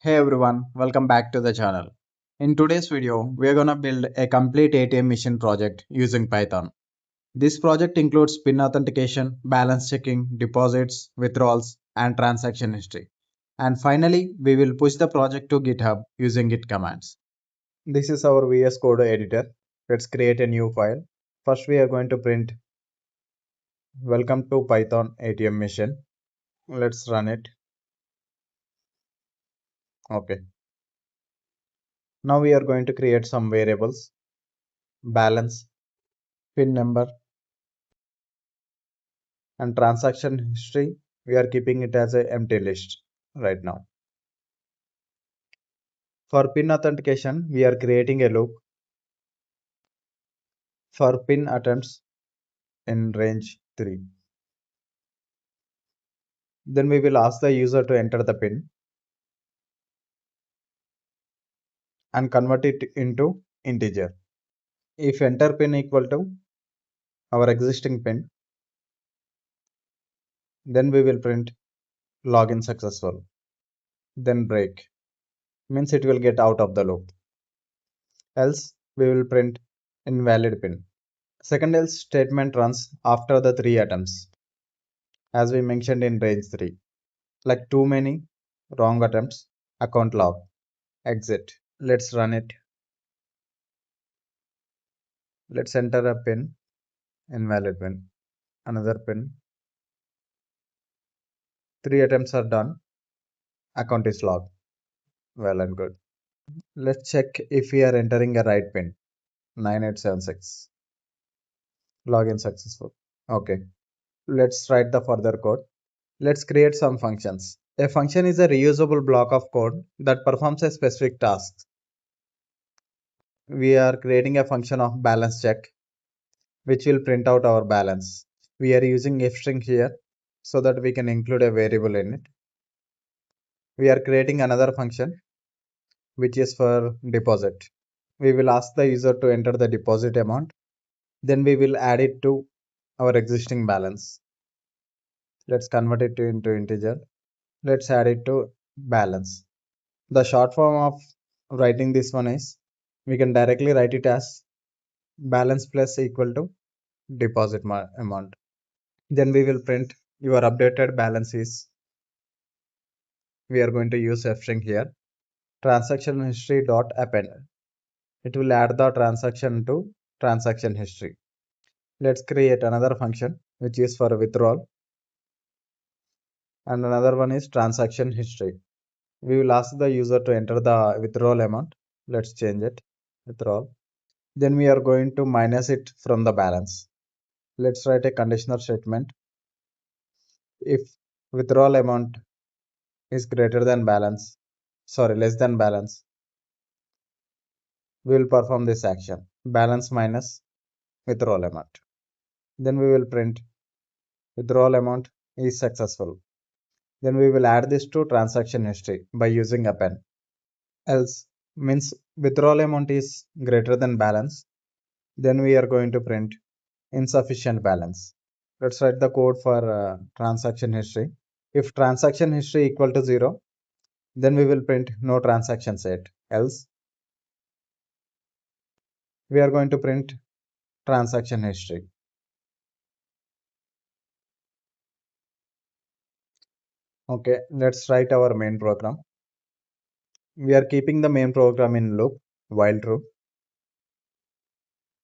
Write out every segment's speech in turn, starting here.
Hey everyone, welcome back to the channel. In today's video, we are gonna build a complete ATM machine project using Python. This project includes PIN authentication, balance checking, deposits, withdrawals, and transaction history. And finally, we will push the project to GitHub using Git commands. This is our VS Code editor. Let's create a new file. First, we are going to print welcome to Python ATM machine. Let's run it. Okay. Now we are going to create some variables, balance, PIN number, and transaction history. We are keeping it as an empty list right now. For PIN authentication, we are creating a loop for PIN attempts in range 3. Then we will ask the user to enter the PIN and convert it into integer. If enter PIN equal to our existing PIN, then we will print login successful. Then break means it will get out of the loop. Else we will print invalid PIN. Second else statement runs after the 3 attempts, as we mentioned in range 3, like too many wrong attempts, account log, exit. Let's run it. Let's enter a PIN, invalid PIN, another PIN. 3 attempts are done, account is logged. Well and good. Let's check if we are entering a right PIN, 9876. Login successful. Okay. Let's write the further code. Let's create some functions. A function is a reusable block of code that performs a specific task. We are creating a function of balance check, which will print out our balance. We are using if string here so that we can include a variable in it. We are creating another function which is for deposit. We will ask the user to enter the deposit amount. Then we will add it to our existing balance. Let's convert it into integer. Let's add it to balance. The short form of writing this one is, we can directly write it as balance plus equal to deposit amount. Then we will print your updated balance is, we are going to use f string here, transaction history dot append. It will add the transaction to transaction history. Let's create another function which is for withdrawal, and another one is transaction history. We will ask the user to enter the withdrawal amount. Let's change it, withdrawal. Then we are going to minus it from the balance. Let's write a conditional statement. If withdrawal amount is greater than balance, less than balance, we will perform this action, balance minus withdrawal amount. Then we will print withdrawal amount is successful. Then we will add this to transaction history by using append. Else means withdrawal amount is greater than balance. Then we are going to print insufficient balance. Let's write the code for transaction history. If transaction history equal to 0, then we will print no transaction set. Else we are going to print transaction history. Okay, let's write our main program. We are keeping the main program in loop while true.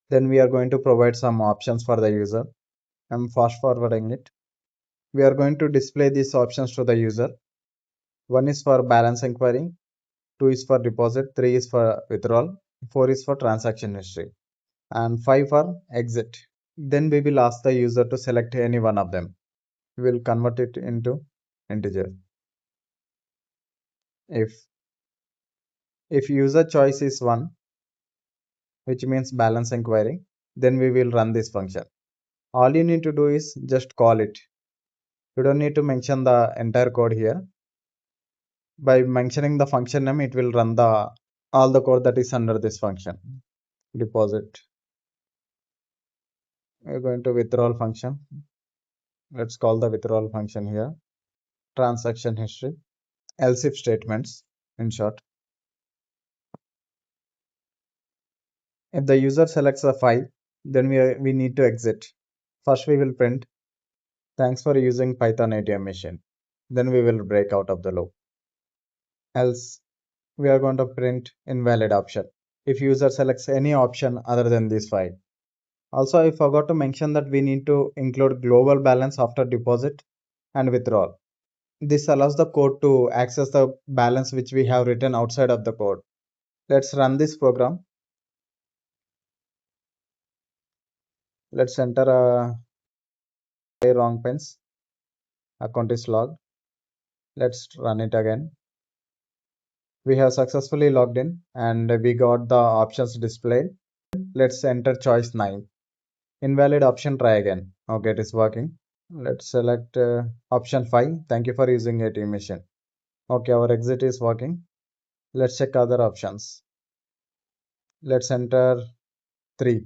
Then we are going to provide some options for the user. I'm fast forwarding it. We are going to display these options to the user. 1 is for balance inquiry, 2 is for deposit, 3 is for withdrawal, 4 is for transaction history, and 5 for exit. Then we will ask the user to select any one of them. We will convert it into integer. If user choice is 1, which means balance inquiry, then we will run this function. All you need to do is just call it. You don't need to mention the entire code here. By mentioning the function name, it will run all the code that is under this function. Deposit. We're going to withdrawal function. Let's call the withdrawal function here. Transaction history. Else if statements in short. If the user selects a file, then we need to exit. First we will print, thanks for using Python ATM machine. Then we will break out of the loop. Else, we are going to print invalid option if user selects any option other than this file. Also, I forgot to mention that we need to include global balance after deposit and withdrawal. This allows the code to access the balance which we have written outside of the code. Let's run this program. Let's enter a wrong pins. Account is logged. Let's run it again. We have successfully logged in and we got the options displayed. Let's enter choice 9. Invalid option, try again. Okay, it is working. Let's select option 5. Thank you for using ATM machine. Okay, our exit is working. Let's check other options. Let's enter 3.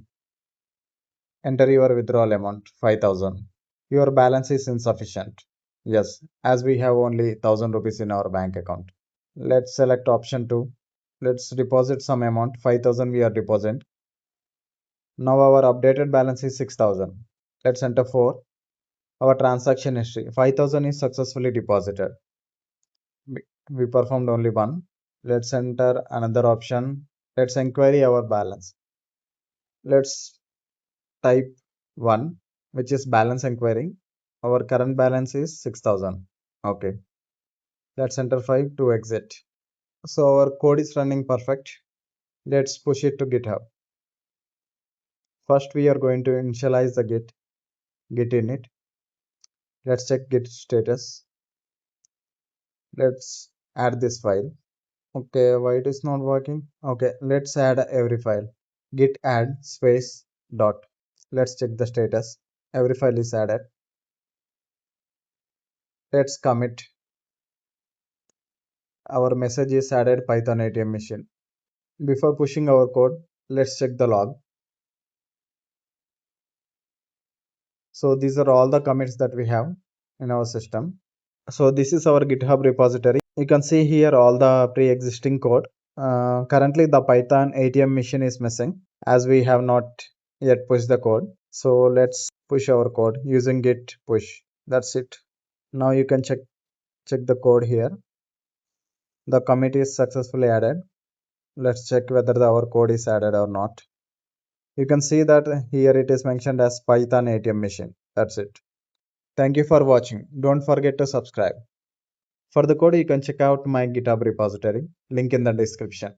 Enter your withdrawal amount 5,000. Your balance is insufficient. Yes, as we have only 1,000 rupees in our bank account. Let's select option 2. Let's deposit some amount. 5,000 we are depositing. Now our updated balance is 6,000. Let's enter 4. Our transaction history 5,000 is successfully deposited. We performed only one. Let's enter another option. Let's inquiry our balance. Let's type 1, which is balance inquiry. Our current balance is 6,000. Okay. Let's enter 5 to exit. So our code is running perfect. Let's push it to GitHub. First, we are going to initialize the git init. Let's check git status. Let's add this file. Okay, why it is not working? Okay, let's add every file. Git add space dot. Let's check the status. Every file is added. Let's commit. Our message is added Python ATM machine. Before pushing our code, let's check the log. So these are all the commits that we have in our system. So this is our GitHub repository. You can see here all the pre-existing code. Currently the Python ATM machine is missing as we have not yet pushed the code. So let's push our code using git push. That's it. Now you can check the code here. The commit is successfully added. Let's check whether our code is added or not. You can see that here it is mentioned as Python ATM machine. That's it. Thank you for watching. Don't forget to subscribe. For the code, you can check out my GitHub repository, link in the description.